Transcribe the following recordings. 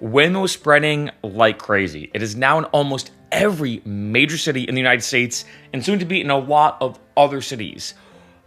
Waymo is spreading like crazy. It is now in almost every major city in the United States and soon to be in a lot of other cities.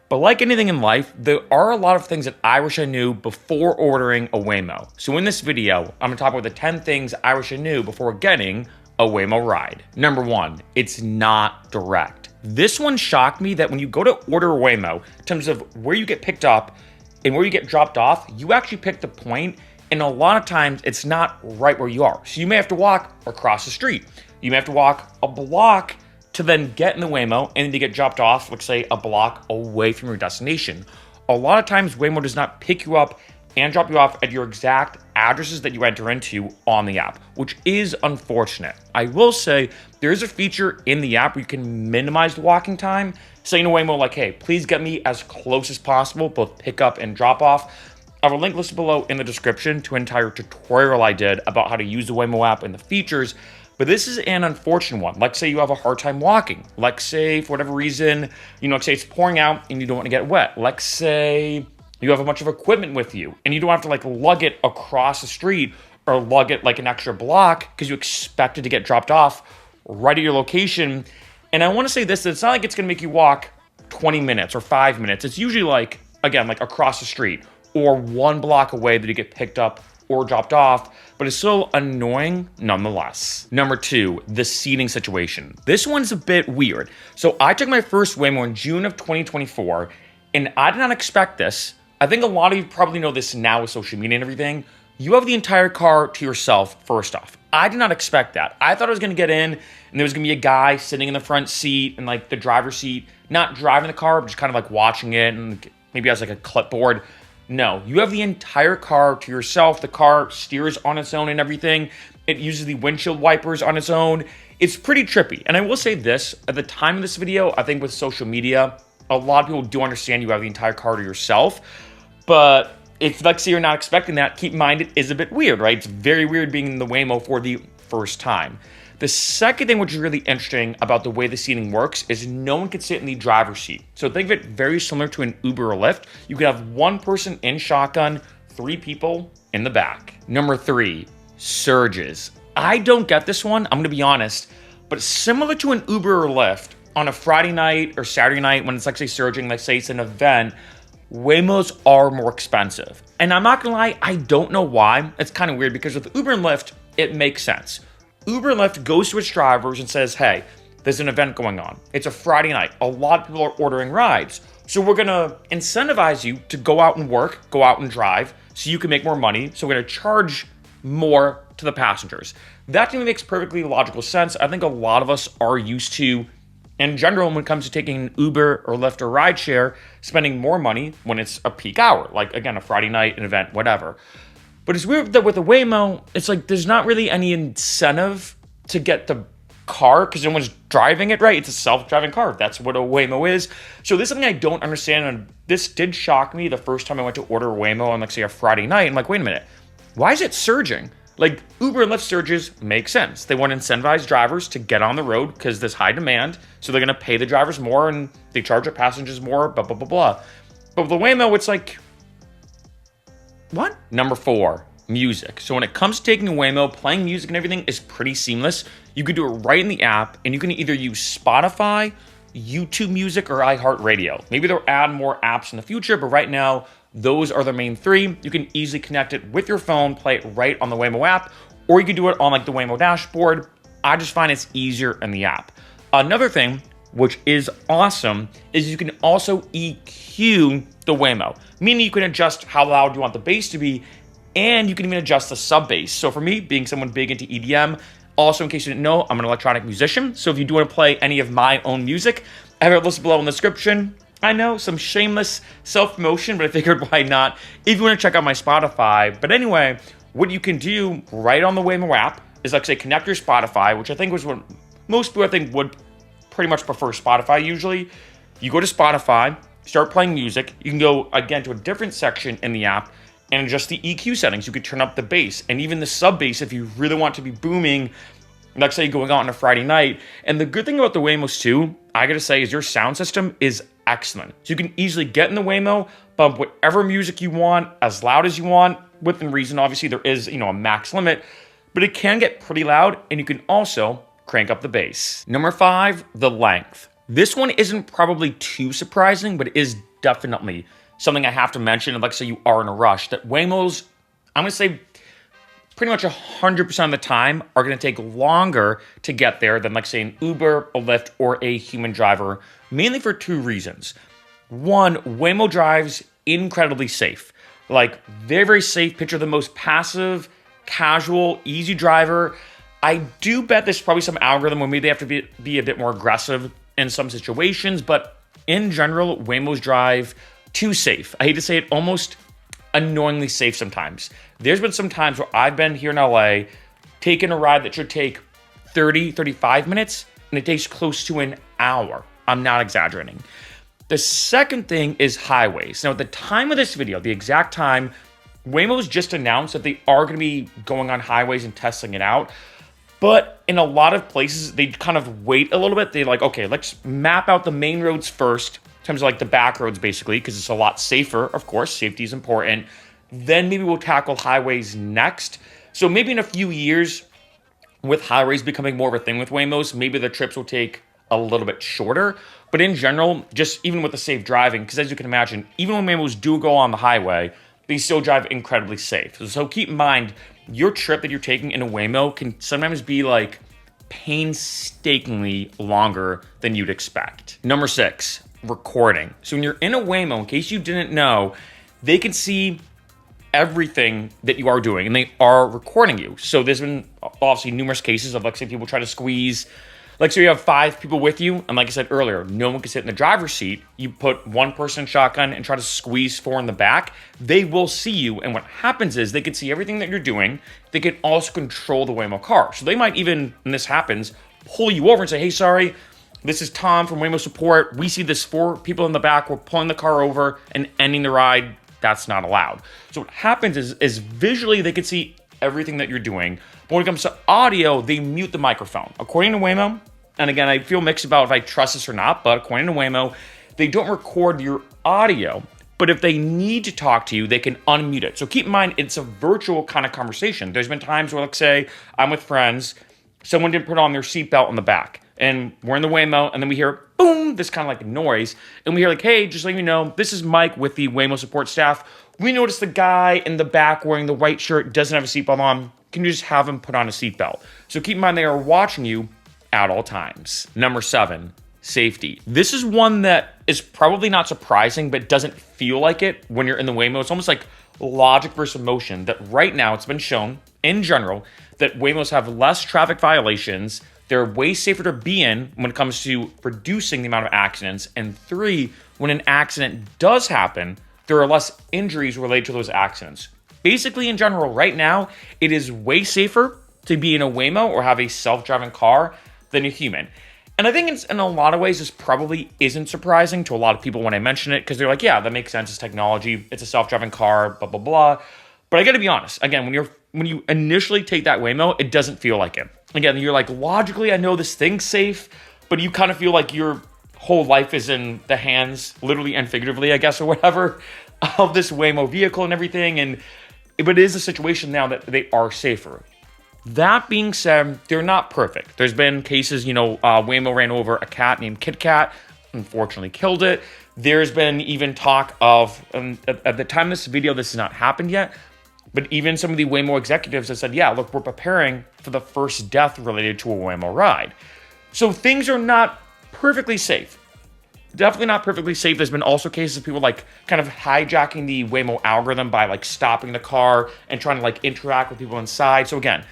But like anything in life, there are a lot of things that I wish I knew before ordering a Waymo. So in this video, I'm going to talk about the 10 things I wish I knew before getting a Waymo ride. Number 1, it's not direct. This one shocked me that when you go to order a Waymo, in terms of where you get picked up and where you get dropped off, you actually pick the point, and a lot of times it's not right where you are. So you may have to walk across the street. You may have to walk a block to then get in the Waymo and then to get dropped off, let's say a block away from your destination. A lot of times Waymo does not pick you up and drop you off at your exact addresses that you enter into on the app, which is unfortunate. I will say there is a feature in the app where you can minimize the walking time, saying to Waymo like, hey, please get me as close as possible, both pick up and drop off. I have a link listed below in the description to an entire tutorial I did about how to use the Waymo app and the features. But this is an unfortunate one. Like say you have a hard time walking. Like say for whatever reason, like say it's pouring out and you don't want to get wet. Like say you have a bunch of equipment with you and you don't have to like lug it across the street or lug it like an extra block because you expected to get dropped off right at your location. And I want to say this, that it's not like it's going to make you walk 20 minutes or 5 minutes. It's usually like, again, like across the street or one block away that you get picked up or dropped off, but it's still annoying nonetheless. Number 2, the seating situation. This one's a bit weird. So I took my first Waymo in June of 2024, and I did not expect this. I think a lot of you probably know this now with social media and everything. You have the entire car to yourself, first off. I did not expect that. I thought I was gonna get in, and there was gonna be a guy sitting in the front seat and like the driver's seat, not driving the car, but just kind of like watching it, and maybe has like a clipboard. No, you have the entire car to yourself. The car steers on its own and everything. It uses the windshield wipers on its own. It's pretty trippy. And I will say this, at the time of this video, I think with social media, a lot of people do understand you have the entire car to yourself. But if, like, say you're not expecting that, keep in mind it is a bit weird, right? It's very weird being in the Waymo for the first time. The second thing which is really interesting about the way the seating works is no one can sit in the driver's seat. So think of it very similar to an Uber or Lyft. You could have one person in shotgun, 3 people in the back. Number 3, surges. I don't get this one, I'm gonna be honest, but similar to an Uber or Lyft, on a Friday night or Saturday night when it's like say surging, like say it's an event, Waymos are more expensive. And I'm not gonna lie, I don't know why. It's kind of weird because with Uber and Lyft, it makes sense. Uber and Lyft goes to its drivers and says, hey, there's an event going on. It's a Friday night. A lot of people are ordering rides. So we're gonna incentivize you to go out and work, go out and drive, so you can make more money. So we're gonna charge more to the passengers. That to me makes perfectly logical sense. I think a lot of us are used to, in general, when it comes to taking an Uber or Lyft or rideshare, spending more money when it's a peak hour, like again, a Friday night, an event, whatever. But it's weird that with a Waymo, it's like there's not really any incentive to get the car because no one's driving it, right? It's a self-driving car. That's what a Waymo is. So this is something I don't understand, and this did shock me the first time I went to order a Waymo on, like, say, a Friday night. I'm like, wait a minute, why is it surging? Like, Uber and Lyft surges make sense. They want to incentivize drivers to get on the road because there's high demand, so they're going to pay the drivers more and they charge their passengers more, blah, blah, blah, blah. But with the Waymo, it's like, what? Number 4, music. So when it comes to taking a Waymo, playing music and everything is pretty seamless. You can do it right in the app, and you can either use Spotify, YouTube Music, or iHeartRadio. Maybe they'll add more apps in the future, but right now, those are the main 3. You can easily connect it with your phone, play it right on the Waymo app, or you can do it on like the Waymo dashboard. I just find it's easier in the app. Another thing, which is awesome, is you can also EQ the Waymo, meaning you can adjust how loud you want the bass to be, and you can even adjust the sub bass. So for me, being someone big into EDM, also in case you didn't know, I'm an electronic musician. So if you do want to play any of my own music, I have it listed below in the description. I know, some shameless self-promotion, but I figured why not if you want to check out my Spotify. But anyway, what you can do right on the Waymo app is, like, say, connect your Spotify, which I think was what most people I think would pretty much prefer Spotify usually. You go to Spotify, start playing music. You can go, again, to a different section in the app and adjust the EQ settings. You could turn up the bass and even the sub bass if you really want to be booming, like say going out on a Friday night. And the good thing about the Waymos too, I gotta say, is your sound system is excellent. So you can easily get in the Waymo, bump whatever music you want, as loud as you want, within reason. Obviously there is, a max limit. but it can get pretty loud, and you can also crank up the bass. Number 5, the length. This one isn't probably too surprising, but it is definitely something I have to mention. And like say you are in a rush, that Waymos, I'm gonna say pretty much 100% of the time are gonna take longer to get there than like say an Uber, a Lyft, or a human driver, mainly for 2 reasons. One, Waymo drives incredibly safe. Like very, very safe. Picture the most passive, casual, easy driver. I do bet there's probably some algorithm where maybe they have to be a bit more aggressive in some situations, but in general, Waymos drive too safe. I hate to say it, almost annoyingly safe sometimes. There's been some times where I've been here in LA, taking a ride that should take 30, 35 minutes, and it takes close to an hour. I'm not exaggerating. The second thing is highways. Now, at the time of this video, the exact time, Waymo's just announced that they are going to be going on highways and testing it out. But in a lot of places, they kind of wait a little bit. They're like, okay, let's map out the main roads first, in terms of like the back roads, basically, because it's a lot safer. Of course, safety is important. Then maybe we'll tackle highways next. So maybe in a few years, with highways becoming more of a thing with Waymos, maybe the trips will take a little bit shorter. But in general, just even with the safe driving, because as you can imagine, even when Waymos do go on the highway, they still drive incredibly safe. So keep in mind, your trip that you're taking in a Waymo can sometimes be like painstakingly longer than you'd expect. Number 6, recording. So when you're in a Waymo, in case you didn't know, they can see everything that you are doing and they are recording you. So there's been obviously numerous cases of like say people try to squeeze, like so you have 5 people with you, and like I said earlier, no one can sit in the driver's seat. You put 1 person in shotgun and try to squeeze 4 in the back, they will see you, and what happens is they can see everything that you're doing. They can also control the Waymo car. So they might even, when this happens, pull you over and say, hey, sorry, this is Tom from Waymo support. We see this 4 people in the back. We're pulling the car over and ending the ride. That's not allowed. So what happens is visually they can see everything that you're doing. But when it comes to audio, they mute the microphone. According to Waymo, and again, I feel mixed about if I trust this or not, but according to Waymo, they don't record your audio. But if they need to talk to you, they can unmute it. So keep in mind, it's a virtual kind of conversation. There's been times where, let's say, I'm with friends, someone didn't put on their seatbelt in the back, and we're in the Waymo, and then we hear, boom, this kind of like noise, and we hear like, hey, just letting you know, this is Mike with the Waymo support staff. We noticed the guy in the back wearing the white shirt doesn't have a seatbelt on. Can you just have him put on a seatbelt? So keep in mind, they are watching you at all times. Number 7, safety. This is one that is probably not surprising, but doesn't feel like it when you're in the Waymo. It's almost like logic versus emotion, that right now it's been shown in general that Waymos have less traffic violations. They're way safer to be in when it comes to reducing the amount of accidents. And 3, when an accident does happen, there are less injuries related to those accidents. Basically, in general, right now, it is way safer to be in a Waymo or have a self-driving car than a human. And I think in a lot of ways, this probably isn't surprising to a lot of people when I mention it, because they're like, yeah, that makes sense. It's technology. It's a self-driving car, blah, blah, blah. But I got to be honest. Again, when you initially take that Waymo, it doesn't feel like it. Again, you're like, logically, I know this thing's safe, but you kind of feel like your whole life is in the hands, literally and figuratively, I guess, or whatever, of this Waymo vehicle and everything. But it is a situation now that they are safer. That being said, they're not perfect. There's been cases, Waymo ran over a cat named Kit Kat, unfortunately killed it. There's been even talk of, at the time of this video, this has not happened yet, but even some of the Waymo executives have said, yeah, look, we're preparing for the first death related to a Waymo ride. So things are not perfectly safe. Definitely not perfectly safe. There's been also cases of people like kind of hijacking the Waymo algorithm by like stopping the car and trying to like interact with people inside. So again,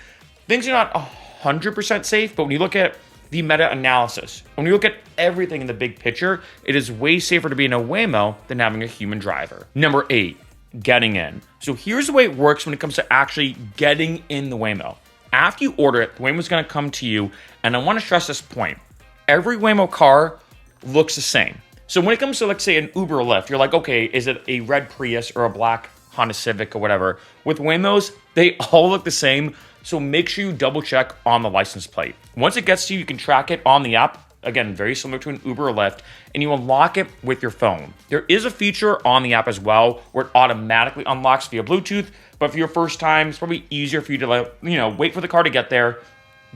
things are not 100% safe, but when you look at the meta-analysis, when you look at everything in the big picture, it is way safer to be in a Waymo than having a human driver. Number 8, getting in. So here's the way it works when it comes to actually getting in the Waymo. After you order it, the Waymo's gonna come to you, and I wanna stress this point. Every Waymo car looks the same. So when it comes to, let's say, an Uber or Lyft, you're like, okay, is it a red Prius or a black Honda Civic or whatever? With Waymos, they all look the same. So make sure you double check on the license plate. Once it gets to you, you can track it on the app again, very similar to an Uber or Lyft, and you unlock it with your phone. There is a feature on the app as well where it automatically unlocks via Bluetooth, but for your first time, it's probably easier for you to wait for the car to get there,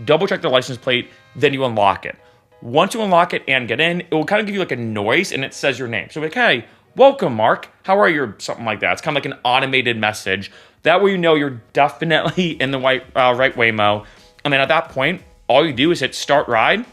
double check the license plate, then you unlock it. Once you unlock it and get in, it will kind of give you like a noise and it says your name. So like, hey, welcome, Mark. How are you? Or something like that. It's kind of like an automated message. That way you know you're definitely in the right Waymo. And then at that point, all you do is hit start ride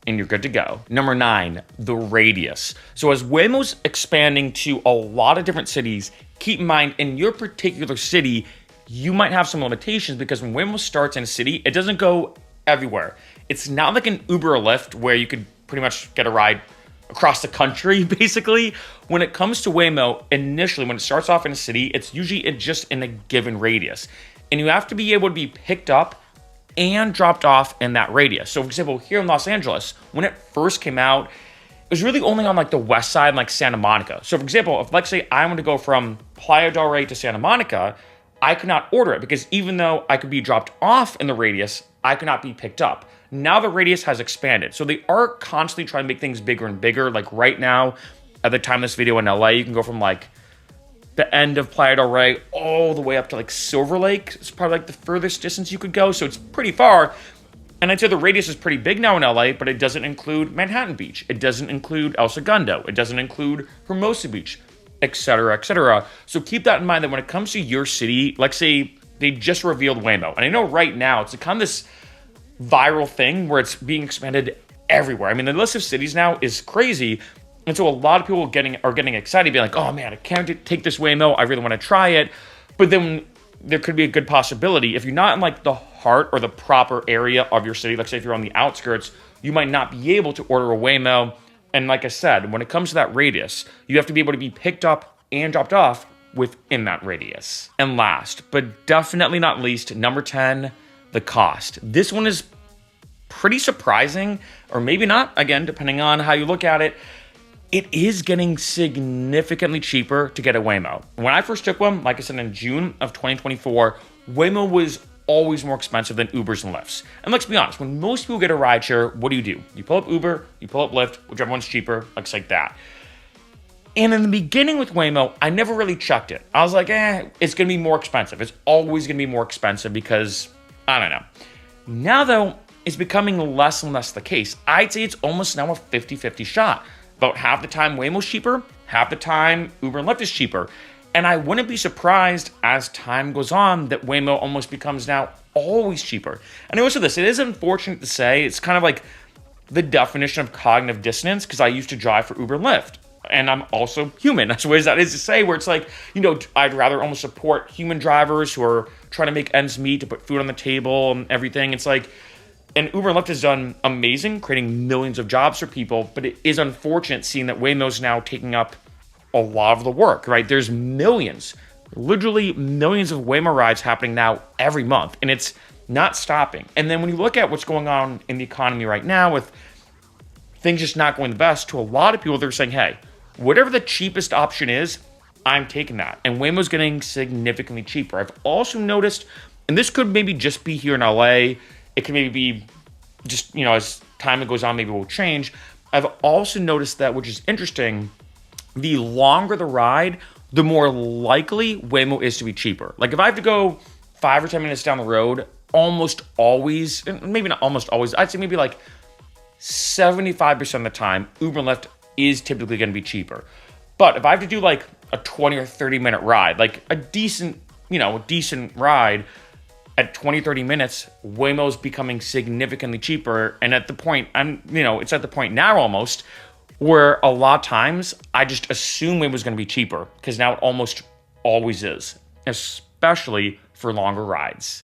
and you're good to go. Number 9, the radius. So as Waymo's expanding to a lot of different cities, keep in mind in your particular city, you might have some limitations because when Waymo starts in a city, it doesn't go everywhere. It's not like an Uber or Lyft where you could pretty much get a ride across the country, basically. When it comes to Waymo, initially, when it starts off in a city, it's usually just in a given radius. And you have to be able to be picked up and dropped off in that radius. So for example, here in Los Angeles, when it first came out, it was really only on like the west side, like Santa Monica. So for example, if like say I want to go from Playa del Rey to Santa Monica, I could not order it because even though I could be dropped off in the radius, I could not be picked up. Now the radius has expanded. So they are constantly trying to make things bigger and bigger. Like right now, at the time of this video in LA, you can go from like the end of Playa del Rey all the way up to like Silver Lake. It's probably like the furthest distance you could go. So it's pretty far. And I'd say the radius is pretty big now in LA, but it doesn't include Manhattan Beach. It doesn't include El Segundo. It doesn't include Hermosa Beach, etc., etc. So keep that in mind that when it comes to your city, like say they just revealed Waymo. And I know right now it's kind of this viral thing where it's being expanded everywhere. I mean, the list of cities now is crazy. And so a lot of people are getting excited, being like, oh man, I can't take this Waymo. I really want to try it. But then there could be a good possibility. If you're not in like the heart or the proper area of your city, like say if you're on the outskirts, you might not be able to order a Waymo. And like I said, when it comes to that radius, you have to be able to be picked up and dropped off within that radius. And last, but definitely not least, number 10, the cost. This one is pretty surprising, or maybe not, again, depending on how you look at it. It is getting significantly cheaper to get a Waymo. When I first took one, like I said, in June of 2024, Waymo was always more expensive than Ubers and Lyfts. And let's be honest, when most people get a rideshare, what do? You pull up Uber, you pull up Lyft, whichever one's cheaper, looks like that. And in the beginning with Waymo, I never really checked it. I was like, it's going to be more expensive. It's always going to be more expensive because, I don't know. Now, though, it's becoming less and less the case. I'd say it's almost now a 50-50 shot. About half the time Waymo's cheaper, half the time Uber and Lyft is cheaper. And I wouldn't be surprised as time goes on that Waymo almost becomes now always cheaper. And also this, it is unfortunate to say, it's kind of like the definition of cognitive dissonance because I used to drive for Uber and Lyft. And I'm also human, as weird as that is to say, where it's like, I'd rather almost support human drivers who are trying to make ends meet, to put food on the table and everything. It's like, and Uber and Lyft has done amazing, creating millions of jobs for people, but it is unfortunate seeing that Waymo's now taking up a lot of the work, right? There's millions, literally millions of Waymo rides happening now every month, and it's not stopping. And then when you look at what's going on in the economy right now with things just not going the best, to a lot of people, they're saying, hey, whatever the cheapest option is, I'm taking that. And Waymo's getting significantly cheaper. I've also noticed, and this could maybe just be here in LA, it could maybe be just, as time goes on, maybe it will change. I've also noticed that, which is interesting, the longer the ride, the more likely Waymo is to be cheaper. Like if I have to go 5 or 10 minutes down the road, almost always, maybe not almost always, I'd say maybe like 75% of the time, Uber and Lyft is typically going to be cheaper. But if I have to do like a 20 or 30 minute ride, like a decent ride at 20, 30 minutes, Waymo's becoming significantly cheaper. And at the point, it's at the point now almost where a lot of times I just assume Waymo's going to be cheaper because now it almost always is, especially for longer rides.